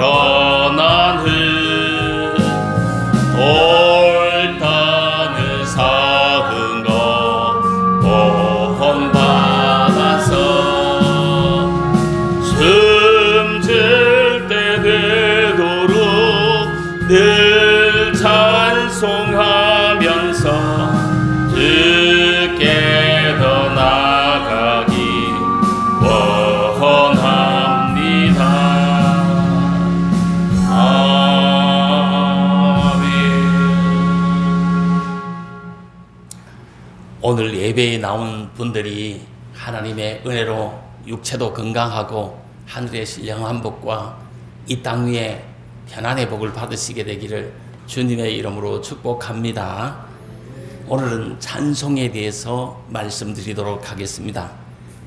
변한 흙 돌단을 쌓은 것 본받아서 숨질 때 되도록 늘 찬송하면서 주께 더 나아가기 원합니다. 아멘. 오늘 예배에 나온 분들이 하나님의 은혜로 육체도 건강하고 하늘의 신령한 복과 이 땅 위에 편안의 복을 받으시게 되기를 주님의 이름으로 축복합니다. 오늘은 찬송에 대해서 말씀드리도록 하겠습니다.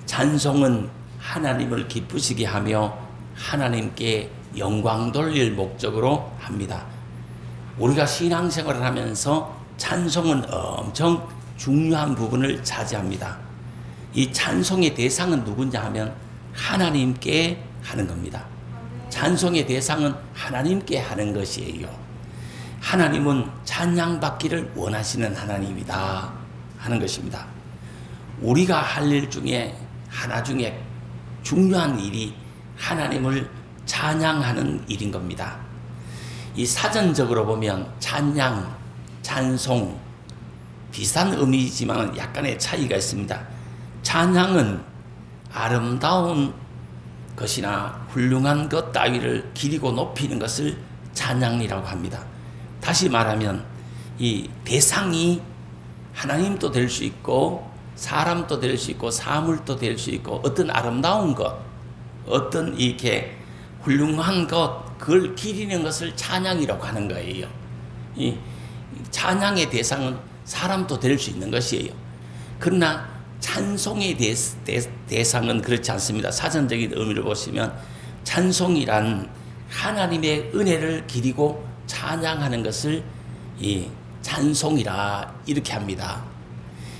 찬송은 하나님을 기쁘시게 하며 하나님께 영광 돌릴 목적으로 합니다. 우리가 신앙생활을 하면서 찬송은 엄청 중요한 부분을 차지합니다. 이 찬송의 대상은 누구냐 하면 하나님께 하는 겁니다. 찬송의 대상은 하나님께 하는 것이에요. 하나님은 찬양받기를 원하시는 하나님이다 하는 것입니다. 우리가 할 일 중에 하나 중에 중요한 일이 하나님을 찬양하는 일인 겁니다. 이 사전적으로 보면 찬양, 찬송 비슷한 의미이지만 약간의 차이가 있습니다. 찬양은 아름다운 것이나 훌륭한 것 따위를 기리고 높이는 것을 찬양이라고 합니다. 다시 말하면 이 대상이 하나님도 될 수 있고 사람도 될 수 있고 사물도 될 수 있고 어떤 아름다운 것, 어떤 이렇게 훌륭한 것, 그걸 기리는 것을 찬양이라고 하는 거예요. 이 찬양의 대상은 사람도 될 수 있는 것이에요. 그러나 찬송의 대상은 그렇지 않습니다. 사전적인 의미를 보시면 찬송이란 하나님의 은혜를 기리고 찬양하는 것을 이 찬송이라 이렇게 합니다.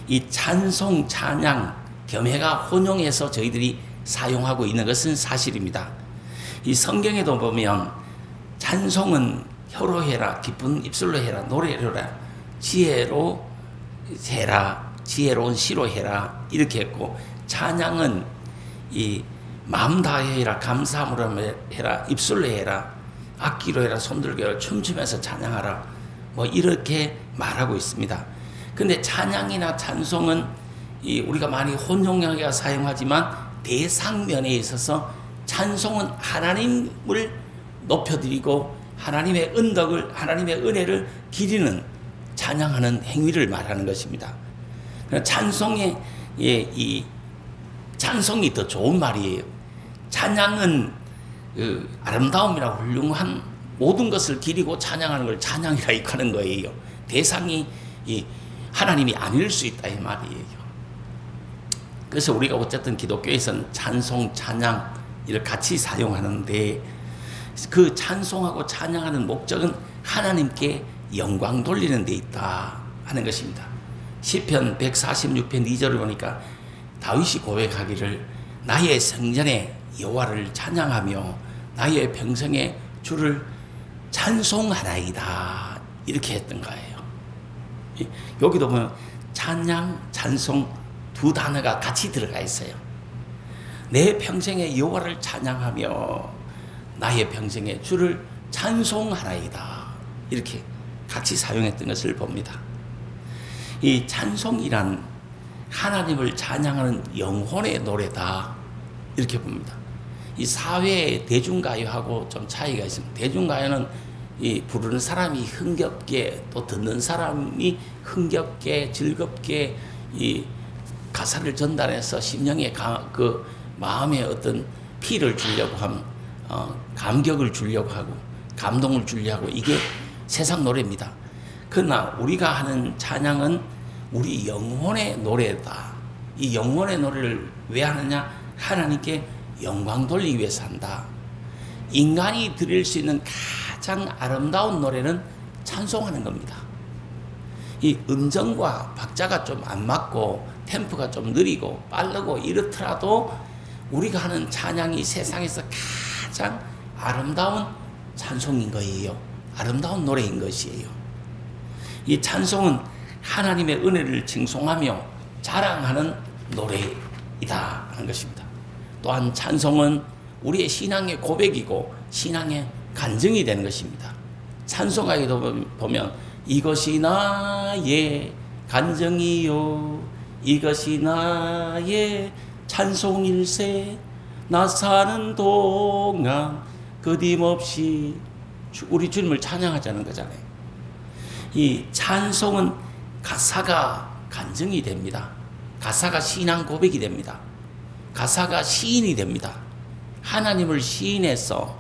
이 찬송, 찬양, 겸해가 혼용해서 저희들이 사용하고 있는 것은 사실입니다. 이 성경에도 보면 찬송은 혀로 해라, 기쁜 입술로 해라, 노래로 해라, 지혜로 해라, 지혜로운 시로 해라 이렇게 했고, 찬양은 이 마음 다해 해라, 감사함으로 해라, 입술로 해라, 악기로 해라, 손들고 해라, 춤추면서 찬양하라, 뭐 이렇게 말하고 있습니다. 근데 찬양이나 찬송은 우리가 많이 혼용하게 사용하지만 대상면에 있어서 찬송은 하나님을 높여드리고 하나님의 은덕을, 하나님의 은혜를 기리는, 찬양하는 행위를 말하는 것입니다. 찬송의 이 찬송이 더 좋은 말이에요. 찬양은 아름다움이라 훌륭한 모든 것을 기리고 찬양하는 걸 찬양이라 하는 거예요. 대상이 하나님이 아닐 수 있다 이 말이에요. 그래서 우리가 어쨌든 기독교에서는 찬송, 찬양 이를 같이 사용하는데, 그 찬송하고 찬양하는 목적은 하나님께 영광 돌리는 데 있다 하는 것입니다. 시편 146편 2절을 보니까 다윗이 고백하기를 나의 성전에 여호와를 찬양하며 나의 평생에 주를 찬송하나이다 이렇게 했던 거예요. 여기도 보면 찬양, 찬송 두 단어가 같이 들어가 있어요. 내 평생에 여호와를 찬양하며 나의 평생에 주를 찬송하나이다 이렇게 같이 사용했던 것을 봅니다. 이 찬송이란 하나님을 찬양하는 영혼의 노래다 이렇게 봅니다. 이 사회의 대중가요하고 좀 차이가 있습니다. 대중가요는 이 부르는 사람이 흥겹게, 또 듣는 사람이 흥겹게 즐겁게 이 가사를 전달해서 심령에 그 마음에 어떤 피를 주려고 함, 감격을 주려고 하고 감동을 주려고 하고, 이게 세상 노래입니다. 그러나 우리가 하는 찬양은 우리 영혼의 노래다. 이 영혼의 노래를 왜 하느냐? 하나님께 영광 돌리기 위해서 한다. 인간이 드릴 수 있는 가장 아름다운 노래는 찬송하는 겁니다. 이 음정과 박자가 좀 안 맞고 템포가 좀 느리고 빠르고 이렇더라도 우리가 하는 찬양이 세상에서 가장 아름다운 찬송인 거예요. 아름다운 노래인 것이에요. 이 찬송은 하나님의 은혜를 칭송하며 자랑하는 노래이다 하는 것입니다. 또한 찬송은 우리의 신앙의 고백이고 신앙의 간증이 되는 것입니다. 찬송가에도 보면 이것이 나의 간증이요 이것이 나의 찬송일세 나 사는 동안 끊임없이 우리 주님을 찬양하자는 거잖아요. 이 찬송은 가사가 간증이 됩니다. 가사가 신앙 고백이 됩니다. 가사가 시인이 됩니다. 하나님을 시인해서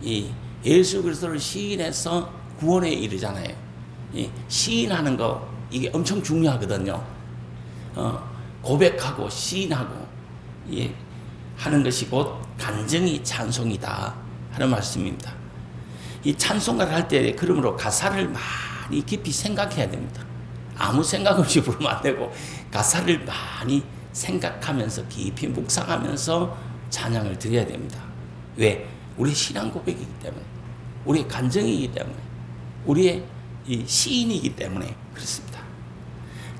이 예수 그리스도를 시인해서 구원에 이르잖아요. 이 시인하는 거 이게 엄청 중요하거든요. 고백하고 시인하고 하는 것이 곧 간증이 찬송이다 하는 말씀입니다. 이 찬송가를 할 때 그러므로 가사를 많이 깊이 생각해야 됩니다. 아무 생각 없이 부르면 안 되고 가사를 많이 생각하면서 깊이 묵상하면서 찬양을 드려야 됩니다. 왜? 우리의 신앙 고백이기 때문에, 우리의 간증이기 때문에, 우리의 이 시인이기 때문에 그렇습니다.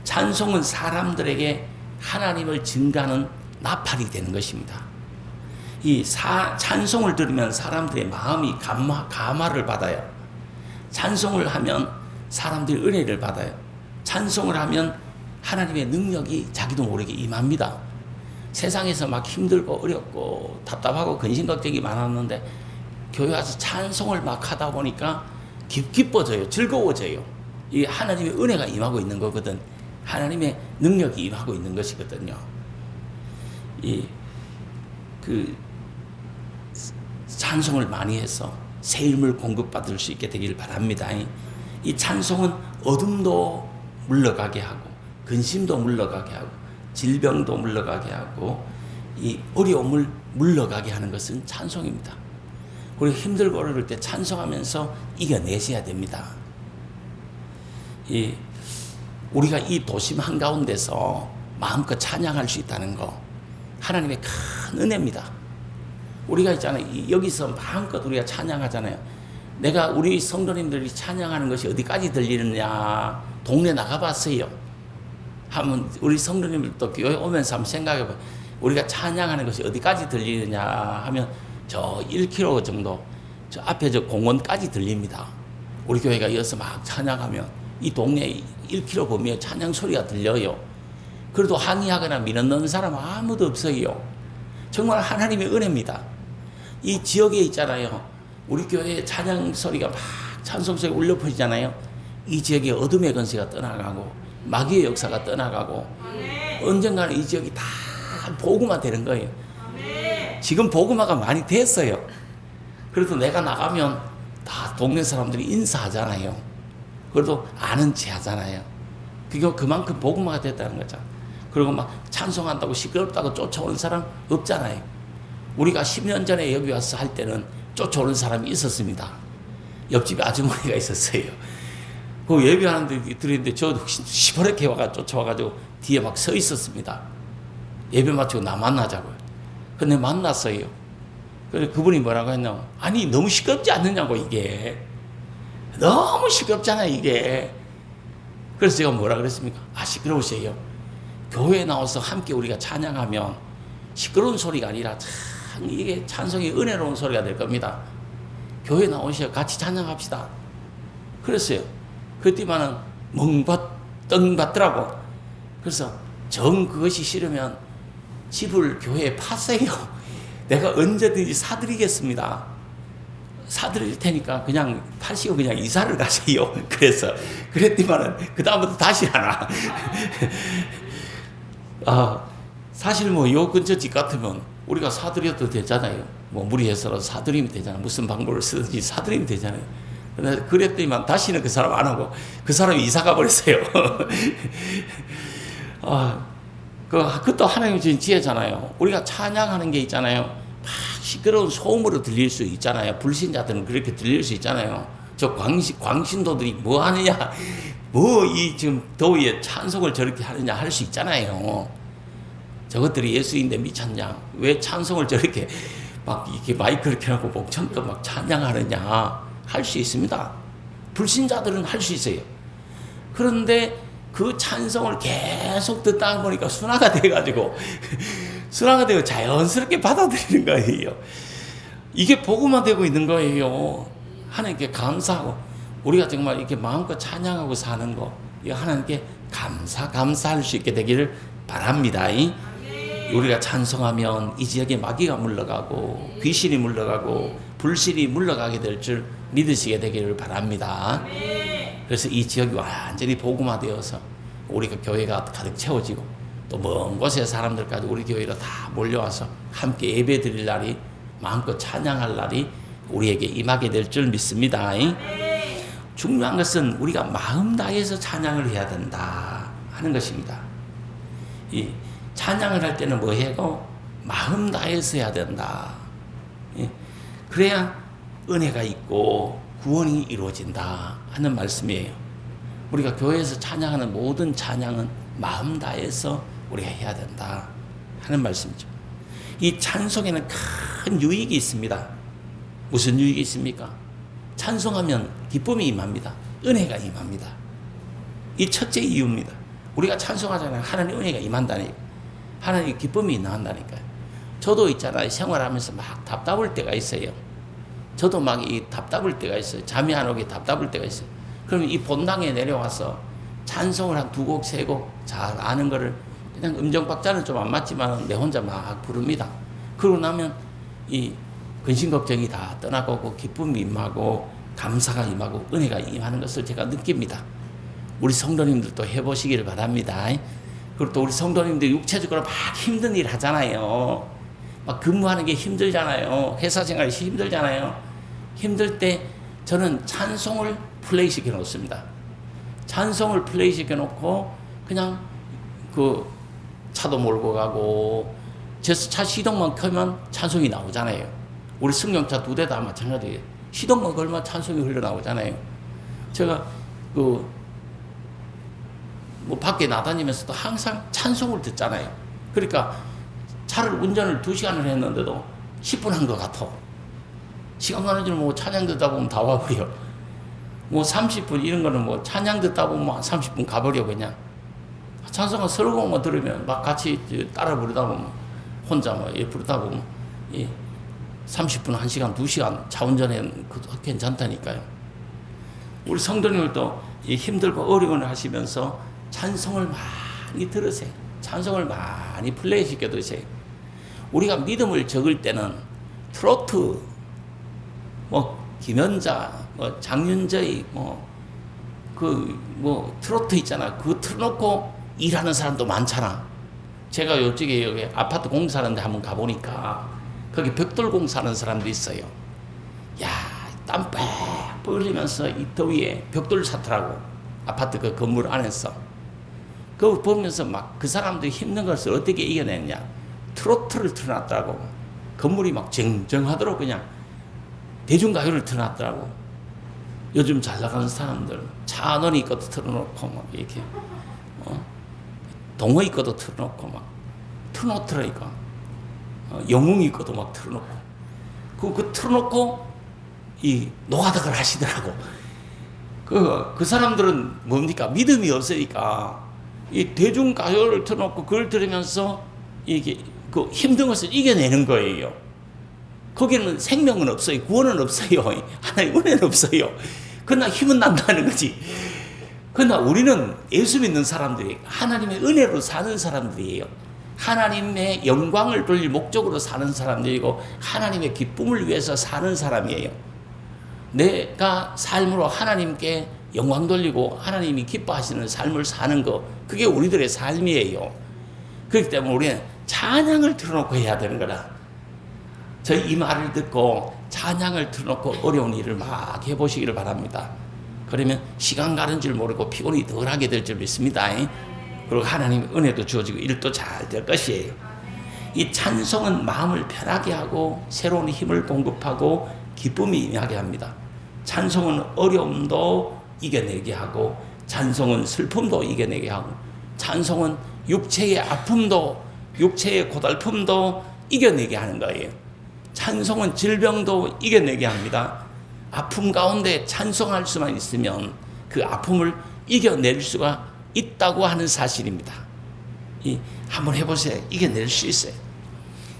찬송은 사람들에게 하나님을 증가하는 나팔이 되는 것입니다. 이 찬송을 들으면 사람들의 마음이 감화를 받아요. 찬송을 하면 사람들이 은혜를 받아요. 찬송을 하면 하나님의 능력이 자기도 모르게 임합니다. 세상에서 막 힘들고 어렵고 답답하고 근심걱정이 많았는데 교회 와서 찬송을 막 하다 보니까 기뻐져요. 즐거워져요. 이 하나님의 은혜가 임하고 있는 거거든. 하나님의 능력이 임하고 있는 것이거든요. 찬송을 많이 해서 새 힘을 공급받을 수 있게 되길 바랍니다. 이 찬송은 어둠도 물러가게 하고 근심도 물러가게 하고 질병도 물러가게 하고 이 어려움을 물러가게 하는 것은 찬송입니다. 우리 힘들고 어려울 때 찬송하면서 이겨내셔야 됩니다. 우리가 이 도심 한가운데서 마음껏 찬양할 수 있다는 거 하나님의 큰 은혜입니다. 우리가 있잖아요. 여기서 마음껏 우리가 찬양하잖아요. 우리 성도님들이 찬양하는 것이 어디까지 들리느냐 동네 나가봤어요. 한번 우리 성도님들도 교회 오면서 한번 생각해봐. 우리가 찬양하는 것이 어디까지 들리느냐 하면 저 1km 정도 저 앞에 저 공원까지 들립니다. 우리 교회가 이어서 막 찬양하면 이 동네 1km 범위에 찬양 소리가 들려요. 그래도 항의하거나 밀어넣는 사람 아무도 없어요. 정말 하나님의 은혜입니다. 이 지역에 있잖아요. 우리 교회에 찬양 소리가 막 찬송 소리가 울려 퍼지잖아요. 이 지역에 어둠의 권세가 떠나가고 마귀의 역사가 떠나가고 언젠가는 이 지역이 다 복음화 되는 거예요. 지금 복음화가 많이 됐어요. 그래도 내가 나가면 다 동네 사람들이 인사하잖아요. 그래도 아는 체 하잖아요. 그만큼 복음화가 됐다는 거죠. 그리고 막 찬송한다고 시끄럽다고 쫓아오는 사람 없잖아요. 우리가 10년 전에 여기 와서 할 때는 쫓아오는 사람이 있었습니다. 옆집에 아주머니가 있었어요. 그 예배하는 데 들었는데 저 시퍼렇게 쫓아와가지고 뒤에 막 서 있었습니다. 예배 마치고 나 만나자고요. 근데 만났어요. 그래서 그분이 뭐라고 했냐면 아니 너무 시끄럽지 않느냐고 이게. 너무 시끄럽잖아요 이게. 그래서 제가 뭐라 그랬습니까? 시끄러우세요. 교회에 나와서 함께 우리가 찬양하면 시끄러운 소리가 아니라 참 이게 찬송이 은혜로운 소리가 될 겁니다. 교회 나오셔서 같이 찬양합시다. 그랬어요. 그때만은 멍 받더라고. 그래서 그것이 싫으면 집을 교회에 파세요. 내가 언제든지 사드리겠습니다. 사드릴 테니까 그냥 파시고 그냥 이사를 가세요. 그랬더니만은 그다음부터 다시 하나. 사실 요 근처 집 같으면 우리가 사드려도 되잖아요. 무리해서라도 사드리면 되잖아요. 무슨 방법을 쓰든지 사드리면 되잖아요. 그랬더니만 다시는 그 사람 안 하고 그 사람이 이사 가버렸어요. 그것도 하나님이 주신 지혜잖아요. 우리가 찬양하는 게 있잖아요. 막 시끄러운 소음으로 들릴 수 있잖아요. 불신자들은 그렇게 들릴 수 있잖아요. 저 광신도들이 뭐 하느냐, 지금 더위에 찬송을 저렇게 하느냐 할 수 있잖아요. 저것들이 예수인데 미쳤냐? 왜 찬송을 저렇게 막 이렇게 마이크를 켜놓고 목청껏 막 찬양하느냐? 할 수 있습니다. 불신자들은 할 수 있어요. 그런데 그 찬송을 계속 듣다 보니까 순화가 돼가지고 순화가 되고 자연스럽게 받아들이는 거예요. 이게 복음화 되고 있는 거예요. 하나님께 감사하고 우리가 정말 이렇게 마음껏 찬양하고 사는 거, 이거 하나님께 감사할 수 있게 되기를 바랍니다. 우리가 찬송하면 이 지역에 마귀가 물러가고 귀신이 물러가고 불신이 물러가게 될 줄 믿으시게 되기를 바랍니다. 그래서 이 지역이 완전히 복음화되어서 우리가 교회가 가득 채워지고 또 먼 곳의 사람들까지 우리 교회로 다 몰려와서 함께 예배 드릴 날이, 마음껏 찬양할 날이 우리에게 임하게 될 줄 믿습니다. 중요한 것은 우리가 마음 다해서 찬양을 해야 된다 하는 것입니다. 이 찬양을 할 때는 뭐 해고 마음 다해서 해야 된다. 그래야 은혜가 있고 구원이 이루어진다 하는 말씀이에요. 우리가 교회에서 찬양하는 모든 찬양은 마음 다해서 우리가 해야 된다 하는 말씀이죠. 이 찬송에는 큰 유익이 있습니다. 무슨 유익이 있습니까? 찬송하면 기쁨이 임합니다. 은혜가 임합니다. 이 첫째 이유입니다. 우리가 찬송하잖아요. 하나님 은혜가 임한다니까. 하나님 기쁨이 임한다니까요. 저도 있잖아요. 생활하면서 막 답답할 때가 있어요. 저도 막 이 답답할 때가 있어요. 잠이 안 오게 답답할 때가 있어요. 그러면 이 본당에 내려와서 찬송을 한 2곡, 3곡 잘 아는 거를 그냥 음정박자는 좀 안 맞지만 내 혼자 막 부릅니다. 그러고 나면 이 근심 걱정이 다 떠나고 기쁨이 임하고 감사가 임하고 은혜가 임하는 것을 제가 느낍니다. 우리 성도님들도 해보시기를 바랍니다. 그리고 또 우리 성도님들 육체적으로 막 힘든 일 하잖아요. 막 근무하는 게 힘들잖아요. 회사 생활이 힘들잖아요. 힘들 때 저는 찬송을 플레이 시켜 놓습니다. 찬송을 플레이 시켜 놓고 그냥 그 차도 몰고 가고 제 차 시동만 켜면 찬송이 나오잖아요. 우리 승용차 2대 다 마찬가지예요. 시동만 걸면 찬송이 흘러나오잖아요. 제가 밖에 나다니면서도 항상 찬송을 듣잖아요. 그러니까 차를 운전을 2시간을 했는데도 10분 한 것 같아. 시간 가는 줄 모르고 찬양 듣다 보면 다 와버려. 30분 이런 거는 찬양 듣다 보면 30분 가버려 그냥. 찬송은 서로 곡만 들으면 막 같이 따라 부르다 보면 혼자 부르다 보면 30분, 1시간, 2시간 차 운전하면 괜찮다니까요. 우리 성도님들도 힘들고 어려운 일 하시면서 찬송을 많이 들으세요. 찬송을 많이 플레이시켜 두세요. 우리가 믿음을 적을 때는 트로트, 김연자, 장윤저희, 트로트 있잖아. 그거 틀어놓고 일하는 사람도 많잖아. 제가 요쪽에 여기 아파트 공사하는데 한번 가보니까 거기 벽돌 공사하는 사람도 있어요. 야, 땀 빽 흘리면서 이 더위에 벽돌 샀더라고. 아파트 그 건물 안에서. 그거 보면서 막 그 사람들이 힘든 것을 어떻게 이겨냈냐. 트로트를 틀어놨더라고. 건물이 막 쟁쟁하도록 그냥 대중가요를 틀어놨더라고. 요즘 잘 나가는 사람들 차은원이 것도 틀어놓고 막 이렇게 동호이 것도 틀어놓고 막 틀어놓더라니까. 영웅이 것도 막 틀어놓고 그 틀어놓고 이 노가닥을 하시더라고. 그 사람들은 뭡니까? 믿음이 없으니까 이 대중가요를 틀어놓고 그걸 들으면서 이게 그 힘든 것을 이겨내는 거예요. 거기는 생명은 없어요. 구원은 없어요. 하나님 은혜는 없어요. 그러나 힘은 난다는 거지. 그러나 우리는 예수 믿는 사람들이 하나님의 은혜로 사는 사람들이에요. 하나님의 영광을 돌릴 목적으로 사는 사람들이고 하나님의 기쁨을 위해서 사는 사람이에요. 내가 삶으로 하나님께 영광 돌리고 하나님이 기뻐하시는 삶을 사는 거, 그게 우리들의 삶이에요. 그렇기 때문에 우리는 찬양을 틀어놓고 해야 되는 거라. 저희 이 말을 듣고 찬양을 틀어놓고 어려운 일을 막 해보시기를 바랍니다. 그러면 시간 가는 줄 모르고 피곤이 덜하게 될 줄 믿습니다. 그리고 하나님의 은혜도 주어지고 일도 잘 될 것이에요. 이 찬송은 마음을 편하게 하고 새로운 힘을 공급하고 기쁨이 임하게 합니다. 찬송은 어려움도 이겨내게 하고 찬송은 슬픔도 이겨내게 하고 찬송은 육체의 아픔도 육체의 고달픔도 이겨내게 하는 거예요. 찬송은 질병도 이겨내게 합니다. 아픔 가운데 찬송할 수만 있으면 그 아픔을 이겨낼 수가 있다고 하는 사실입니다. 한번 해보세요. 이겨낼 수 있어요.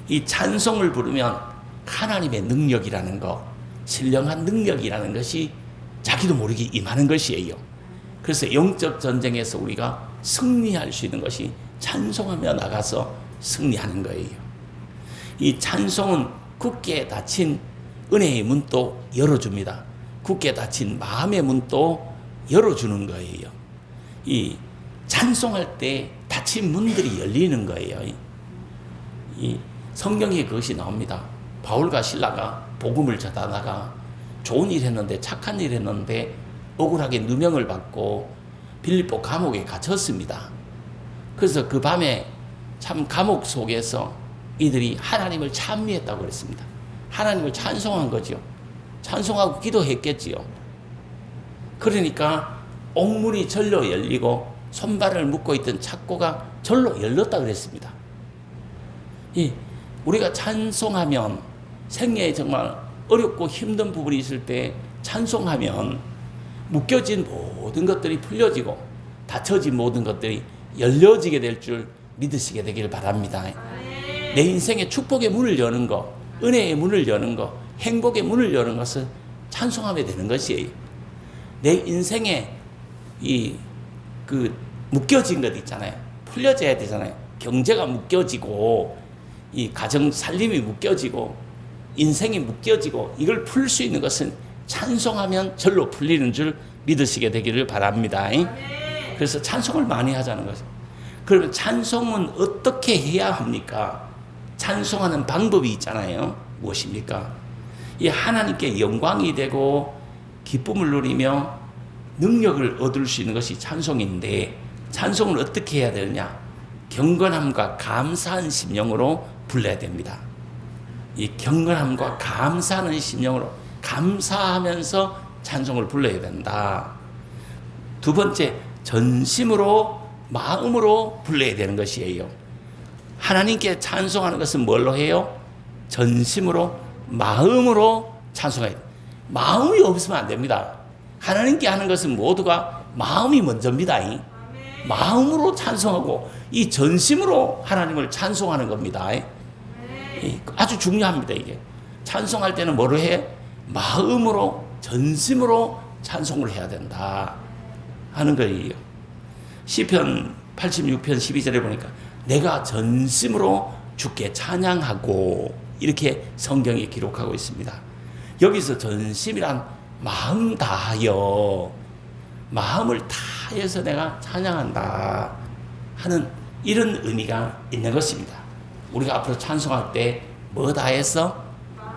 이 찬송을 부르면 하나님의 능력이라는 거, 신령한 능력이라는 것이 자기도 모르게 임하는 것이에요. 그래서 영적 전쟁에서 우리가 승리할 수 있는 것이 찬송하며 나가서 승리하는 거예요. 이 찬송은 굳게 닫힌 은혜의 문도 열어줍니다. 굳게 닫힌 마음의 문도 열어주는 거예요. 이 찬송할 때 닫힌 문들이 열리는 거예요. 이 성경에 그것이 나옵니다. 바울과 실라가 복음을 전하다가 좋은 일 했는데, 착한 일 했는데 억울하게 누명을 받고 빌립보 감옥에 갇혔습니다. 그래서 그 밤에 참 감옥 속에서 이들이 하나님을 찬미했다고 그랬습니다. 하나님을 찬송한 거죠. 찬송하고 기도했겠지요. 그러니까 옥문이 절로 열리고 손발을 묶고 있던 착고가 절로 열렸다 그랬습니다. 우리가 찬송하면, 생애에 정말 어렵고 힘든 부분이 있을 때 찬송하면 묶여진 모든 것들이 풀려지고 닫혀진 모든 것들이 열려지게 될 줄 믿으시게 되기를 바랍니다. 내 인생의 축복의 문을 여는 거, 은혜의 문을 여는 거, 행복의 문을 여는 것은 찬송하면 되는 것이에요. 내 인생에 묶여진 것 있잖아요. 풀려져야 되잖아요. 경제가 묶여지고, 이 가정 살림이 묶여지고, 인생이 묶여지고, 이걸 풀 수 있는 것은 찬송하면 절로 풀리는 줄 믿으시게 되기를 바랍니다. 그래서 찬송을 많이 하자는 거죠. 그러면 찬송은 어떻게 해야 합니까? 찬송하는 방법이 있잖아요. 무엇입니까? 이 하나님께 영광이 되고 기쁨을 누리며 능력을 얻을 수 있는 것이 찬송인데, 찬송을 어떻게 해야 되느냐? 경건함과 감사한 심령으로 불러야 됩니다. 이 경건함과 감사하는 심령으로 감사하면서 찬송을 불러야 된다. 두 번째, 전심으로, 마음으로 불러야 되는 것이에요. 하나님께 찬송하는 것은 뭘로 해요? 전심으로, 마음으로 찬송해야 돼요. 마음이 없으면 안 됩니다. 하나님께 하는 것은 모두가 마음이 먼저입니다. 마음으로 찬송하고 이 전심으로 하나님을 찬송하는 겁니다. 아주 중요합니다. 이게 찬송할 때는 뭐를 해? 마음으로, 전심으로 찬송을 해야 된다 하는 거예요. 시편 86편 12절에 보니까 내가 전심으로 주께 찬양하고, 이렇게 성경에 기록하고 있습니다. 여기서 전심이란 마음 다하여, 마음을 다해서 내가 찬양한다 하는 이런 의미가 있는 것입니다. 우리가 앞으로 찬송할 때 뭐 다해서?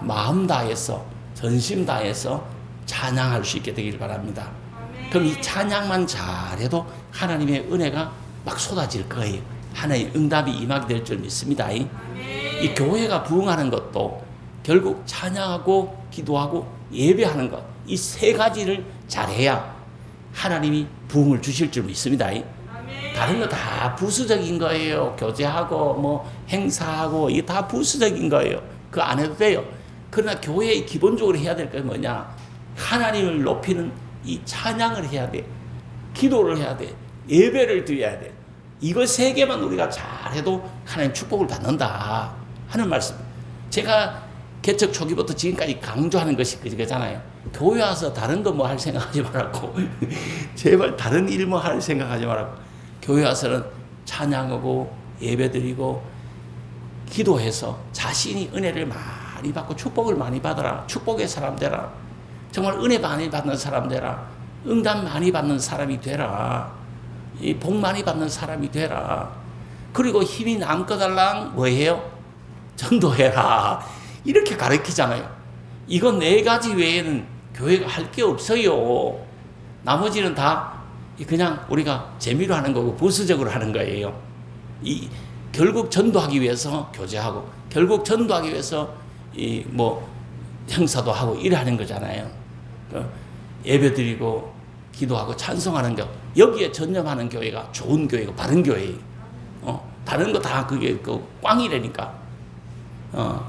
마음 다해서, 전심 다해서 찬양할 수 있게 되길 바랍니다. 그럼 이 찬양만 잘해도 하나님의 은혜가 막 쏟아질 거예요. 하나님의 응답이 임하게 될 줄 믿습니다. 이 교회가 부흥하는 것도 결국 찬양하고 기도하고 예배하는 것, 이 세 가지를 잘해야 하나님이 부흥을 주실 줄 믿습니다. 다른 거 다 부수적인 거예요. 교제하고 뭐 행사하고 이게 다 부수적인 거예요. 그거 안 해도 돼요. 그러나 교회에 기본적으로 해야 될 게 뭐냐? 하나님을 높이는 이 찬양을 해야 돼. 기도를 해야 돼. 예배를 드려야 돼. 이거 세 개만 우리가 잘해도 하나님 축복을 받는다 하는 말씀. 제가 개척 초기부터 지금까지 강조하는 것이 그거잖아요. 교회 와서 다른 거 뭐 할 생각하지 말라고. 제발 다른 일 뭐 할 생각하지 말라고. 교회 와서는 찬양하고 예배드리고 기도해서 자신이 은혜를 많이 받고 축복을 많이 받아라. 축복의 사람 되라. 정말 은혜 많이 받는 사람 되라. 응답 많이 받는 사람이 되라. 이 복 많이 받는 사람이 되라. 그리고 힘이 남거달랑 뭐해요? 전도해라. 이렇게 가르치잖아요. 이거 네 가지 외에는 교회가 할 게 없어요. 나머지는 다 그냥 우리가 재미로 하는 거고 부수적으로 하는 거예요. 결국 전도하기 위해서 교제하고, 결국 전도하기 위해서 행사도 하고 이래 하는 거잖아요. 예배드리고 기도하고 찬송하는 거, 여기에 전념하는 교회가 좋은 교회고 바른 교회예요. 다른 거 다 그게 꽝이라니까.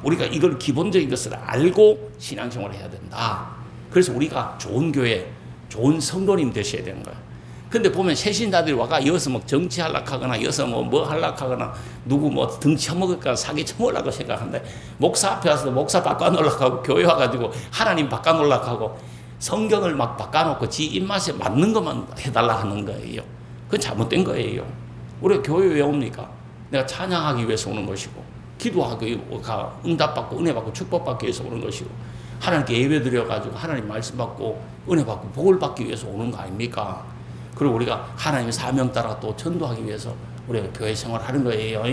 우리가 이걸 기본적인 것을 알고 신앙생활을 해야 된다. 그래서 우리가 좋은 교회, 좋은 성도님 되셔야 되는 거예요. 근데 보면 새신자들이 와가 여기서 뭐 정치하려고 하거나 여기서 뭐 하려고 하거나 누구 뭐 등 쳐먹을까 사기 쳐먹으려고 생각하는데 목사 앞에 와서 목사 바꿔놓으려고 하고 교회 와가지고 하나님 바꿔놓으려고 하고 성경을 막 바꿔놓고 지 입맛에 맞는 것만 해달라 하는 거예요. 그건 잘못된 거예요. 우리가 교회 왜 옵니까? 내가 찬양하기 위해서 오는 것이고 기도하기 응답받고 은혜받고 축복받기 위해서 오는 것이고 하나님께 예배드려가지고 하나님 말씀 받고 은혜받고 복을 받기 위해서 오는 거 아닙니까? 그리고 우리가 하나님의 사명 따라 또 전도하기 위해서 우리가 교회 생활을 하는 거예요.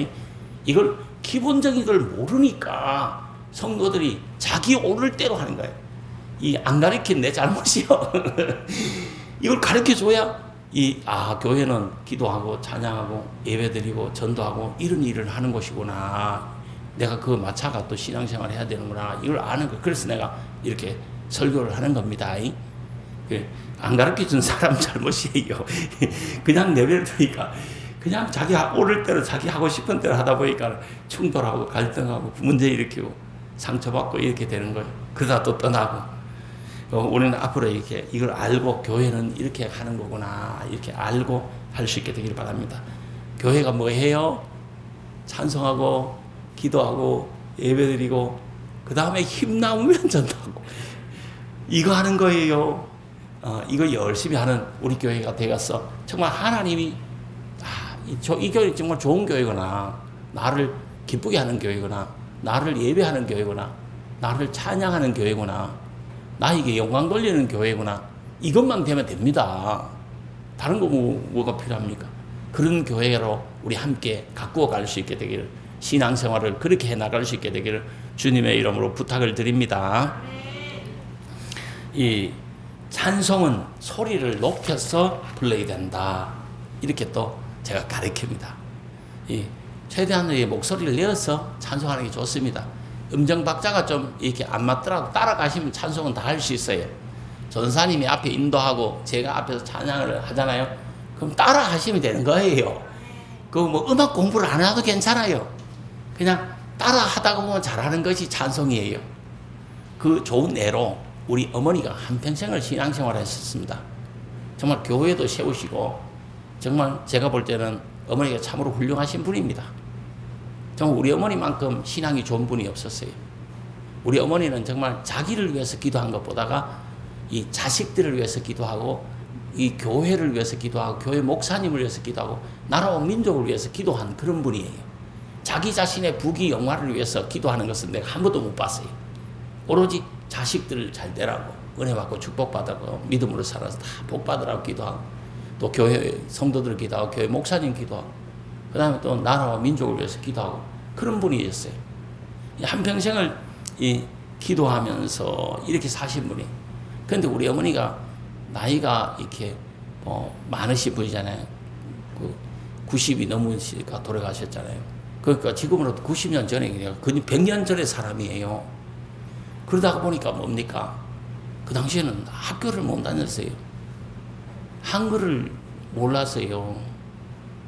이걸 기본적인 걸 모르니까 성도들이 자기 오를 대로 하는 거예요. 이 안 가르친 내 잘못이요. 이걸 가르쳐줘야 교회는 기도하고 찬양하고 예배드리고 전도하고 이런 일을 하는 것이구나. 내가 그거 맞춰가 또 신앙생활 해야 되는구나. 이걸 아는 거. 그래서 내가 이렇게 설교를 하는 겁니다. 안 가르쳐준 사람 잘못이에요. 그냥 내버려두니까 그냥 자기 오를 대로 자기 하고 싶은 대로 하다 보니까 충돌하고 갈등하고 문제 일으키고 상처받고 이렇게 되는 거예요. 그러다 또 떠나고. 우리는 앞으로 이걸 알고 교회는 이렇게 하는 거구나. 이렇게 알고 할 수 있게 되기를 바랍니다. 교회가 뭐 해요? 찬송하고 기도하고 예배드리고 그 다음에 힘 남으면 전도하고 이거 하는 거예요. 이거 열심히 하는 우리 교회가 되겠어. 정말 하나님이 이 교회 정말 좋은 교회구나. 나를 기쁘게 하는 교회구나. 나를 예배하는 교회구나. 나를 찬양하는 교회구나. 나에게 영광 돌리는 교회구나. 이것만 되면 됩니다. 다른 거 뭐가 필요합니까? 그런 교회로 우리 함께 가꾸어 갈 수 있게 되기를, 신앙생활을 그렇게 해나갈 수 있게 되기를 주님의 이름으로 부탁을 드립니다. 이 찬송은 소리를 높여서 불러야 된다. 이렇게 또 제가 가르칩니다. 최대한 목소리를 내어서 찬송하는 게 좋습니다. 음정 박자가 좀 이렇게 안 맞더라도 따라가시면 찬송은 다 할 수 있어요. 전사님이 앞에 인도하고 제가 앞에서 찬양을 하잖아요. 그럼 따라 하시면 되는 거예요. 음악 공부를 안 해도 괜찮아요. 그냥 따라 하다가 보면 잘하는 것이 찬송이에요. 그 좋은 예로 우리 어머니가 한평생을 신앙생활을 하셨습니다. 정말 교회도 세우시고 정말 제가 볼 때는 어머니가 참으로 훌륭하신 분입니다. 정말 우리 어머니만큼 신앙이 좋은 분이 없었어요. 우리 어머니는 정말 자기를 위해서 기도한 것보다가 이 자식들을 위해서 기도하고 이 교회를 위해서 기도하고 교회 목사님을 위해서 기도하고 나라와 민족을 위해서 기도한 그런 분이에요. 자기 자신의 부귀 영화를 위해서 기도하는 것은 내가 한 번도 못 봤어요. 오로지 자식들을 잘 되라고 은혜 받고 축복 받고 믿음으로 살아서 다 복 받으라고 기도하고 또 교회 성도들 기도하고 교회 목사님 기도하고 그 다음에 또 나라와 민족을 위해서 기도하고 그런 분이었어요. 한평생을 기도하면서 이렇게 사신 분이. 그런데 우리 어머니가 나이가 이렇게 많으신 분이잖아요. 90이 넘으시니까 돌아가셨잖아요. 그러니까 지금으로부터 90년 전에 그냥 100년 전의 사람이에요. 그러다가 보니까 뭡니까? 그 당시에는 학교를 못 다녔어요. 한글을 몰랐어요.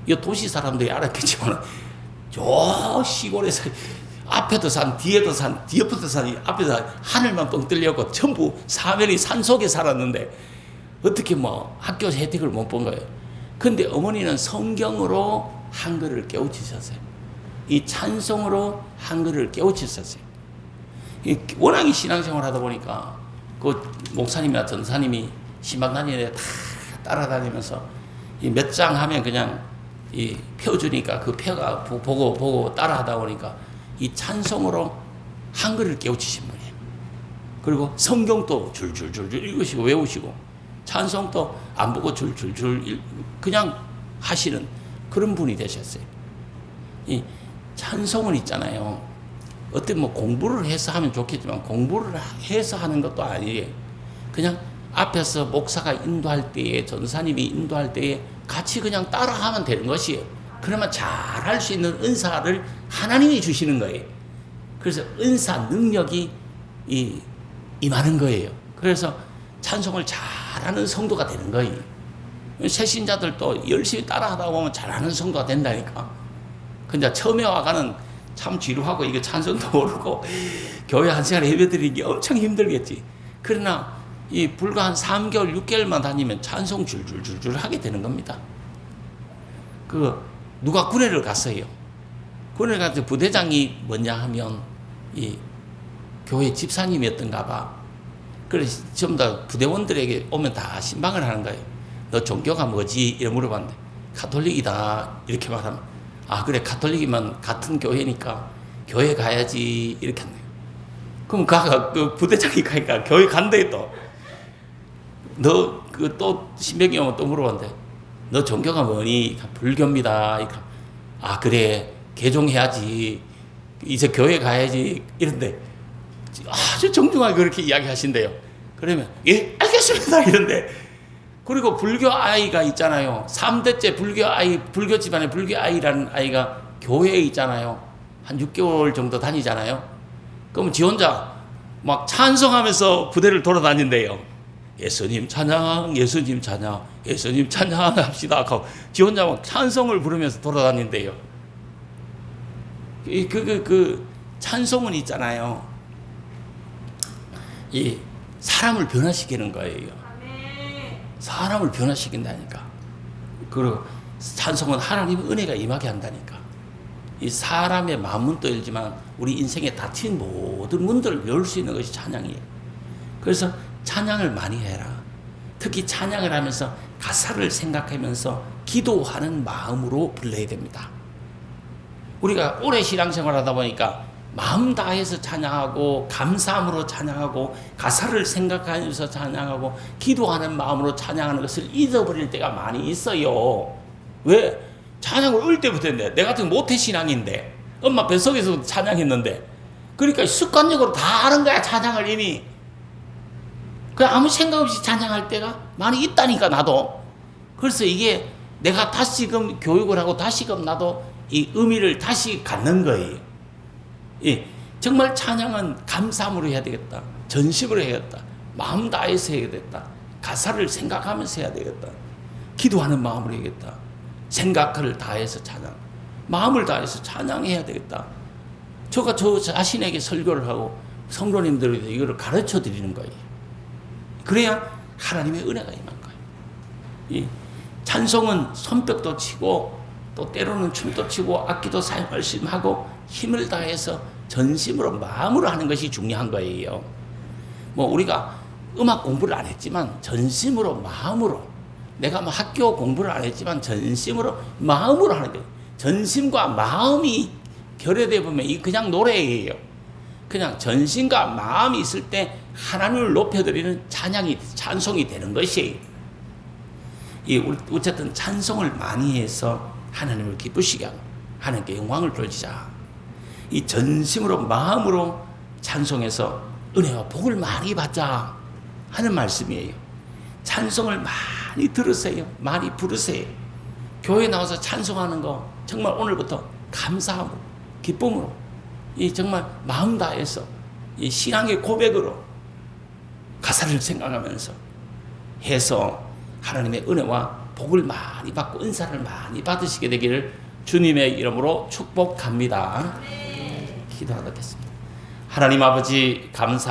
이 도시 사람들이 알았겠지만 저 시골에서 앞에도 산, 뒤에도 산, 뒤에부터 산, 앞에서 하늘만 뻥 뚫렸고 전부 사면이 산 속에 살았는데 어떻게 학교 혜택을 못 본 거예요. 근데 어머니는 성경으로 한글을 깨우치셨어요. 이 찬송으로 한글을 깨우치셨어요. 워낙에 신앙생활 하다 보니까 그 목사님이나 전사님이 신방다니에 다 따라다니면서 몇 장 하면 그냥 펴주니까 그 펴가 보고 따라하다 보니까 이 찬송으로 한글을 깨우치신 분이에요. 그리고 성경도 줄줄줄 읽으시고 외우시고 찬송도 안 보고 줄줄줄 그냥 하시는 그런 분이 되셨어요. 이 찬송은 있잖아요. 어떤 공부를 해서 하면 좋겠지만 공부를 해서 하는 것도 아니에요. 그냥 앞에서 목사가 인도할 때에 전사님이 인도할 때에 같이 그냥 따라하면 되는 것이에요. 그러면 잘할 수 있는 은사를 하나님이 주시는 거예요. 그래서 은사 능력이 임하는 거예요. 그래서 찬송을 잘하는 성도가 되는 거예요. 새신자들도 열심히 따라하다 보면 잘하는 성도가 된다니까. 근데 처음에 와가는 참 지루하고 이게 찬송도 모르고 교회 한 시간 예배드리기 엄청 힘들겠지. 그러나 이 불과 한 3개월, 6개월만 다니면 찬송 줄줄줄줄 하게 되는 겁니다. 누가 군회를 갔어요. 군회를 갔을 때 부대장이 뭐냐 하면 이 교회 집사님이었던가 봐. 그래서 전부 다 부대원들에게 오면 다 신방을 하는 거예요. 너 종교가 뭐지? 이렇게 물어봤는데 가톨릭이다 이렇게 말하면 아 그래 가톨릭이면 같은 교회니까 교회 가야지 이렇게 한대요. 그럼 그 부대장이 가니까 교회 간대 또. 너 또 신병이 오면 또 물어봤는데 너 종교가 뭐니? 불교입니다. 아 그래 개종해야지 이제 교회 가야지 이런데 아주 정중하게 그렇게 이야기하신대요. 그러면 예 알겠습니다 이런데 그리고 불교 아이가 있잖아요. 3대째 불교 아이 불교 집안의 불교 아이라는 아이가 교회에 있잖아요. 한 6개월 정도 다니잖아요. 그럼 지 혼자 막 찬송하면서 부대를 돌아다닌대요. 예수님 찬양, 예수님 찬양, 예수님 찬양 합시다. 하고 지 혼자 막 찬송을 부르면서 돌아다닌대요. 찬송은 있잖아요. 이 사람을 변화시키는 거예요. 사람을 변화시킨다니까. 그리고 찬송은 하나님의 은혜가 임하게 한다니까. 이 사람의 마음문도 열지만 우리 인생에 닫힌 모든 문들을 열 수 있는 것이 찬양이에요. 그래서 찬양을 많이 해라. 특히 찬양을 하면서 가사를 생각하면서 기도하는 마음으로 불러야 됩니다. 우리가 오래 신앙생활 하다 보니까 마음 다해서 찬양하고 감사함으로 찬양하고 가사를 생각하면서 찬양하고 기도하는 마음으로 찬양하는 것을 잊어버릴 때가 많이 있어요. 왜? 찬양을 어릴 때부터 했는데 내 같은 모태신앙인데 엄마 뱃속에서도 찬양했는데 그러니까 습관적으로 다 아는 거야 찬양을 이미. 그냥 아무 생각 없이 찬양할 때가 많이 있다니까 나도. 그래서 이게 내가 다시금 교육을 하고 다시금 나도 이 의미를 다시 갖는 거예요. 예, 정말 찬양은 감사함으로 해야 되겠다. 전심으로 해야겠다. 마음 다해서 해야겠다. 가사를 생각하면서 해야 되겠다. 기도하는 마음으로 해야겠다. 생각을 다해서 찬양. 마음을 다해서 찬양해야 되겠다. 저 자신에게 설교를 하고 성도님들에게 이거를 가르쳐 드리는 거예요. 그래야 하나님의 은혜가 임한 거예요. 이 찬송은 손뼉도 치고 또 때로는 춤도 추고 악기도 사용하고 힘을 다해서 전심으로 마음으로 하는 것이 중요한 거예요. 뭐 우리가 음악 공부를 안 했지만 전심으로 마음으로 내가 뭐 학교 공부를 안 했지만 전심으로 마음으로 하는 거예요. 전심과 마음이 결여되어 보면 이 그냥 노래예요. 그냥 전심과 마음이 있을 때 하나님을 높여드리는 찬송이 되는 것이에요. 어쨌든 찬송을 많이 해서 하나님을 기쁘시게 하고 하나님께 영광을 돌리자. 이 전심으로 마음으로 찬송해서 은혜와 복을 많이 받자 하는 말씀이에요. 찬송을 많이 들으세요. 많이 부르세요. 교회 나와서 찬송하는 거 정말 오늘부터 감사함으로 기쁨으로 이 정말 마음 다해서 이 신앙의 고백으로 가사를 생각하면서 해서 하나님의 은혜와 복을 많이 받고 은사를 많이 받으시게 되기를 주님의 이름으로 축복합니다. 기도하겠습니다. 하나님 아버지 감사합니다.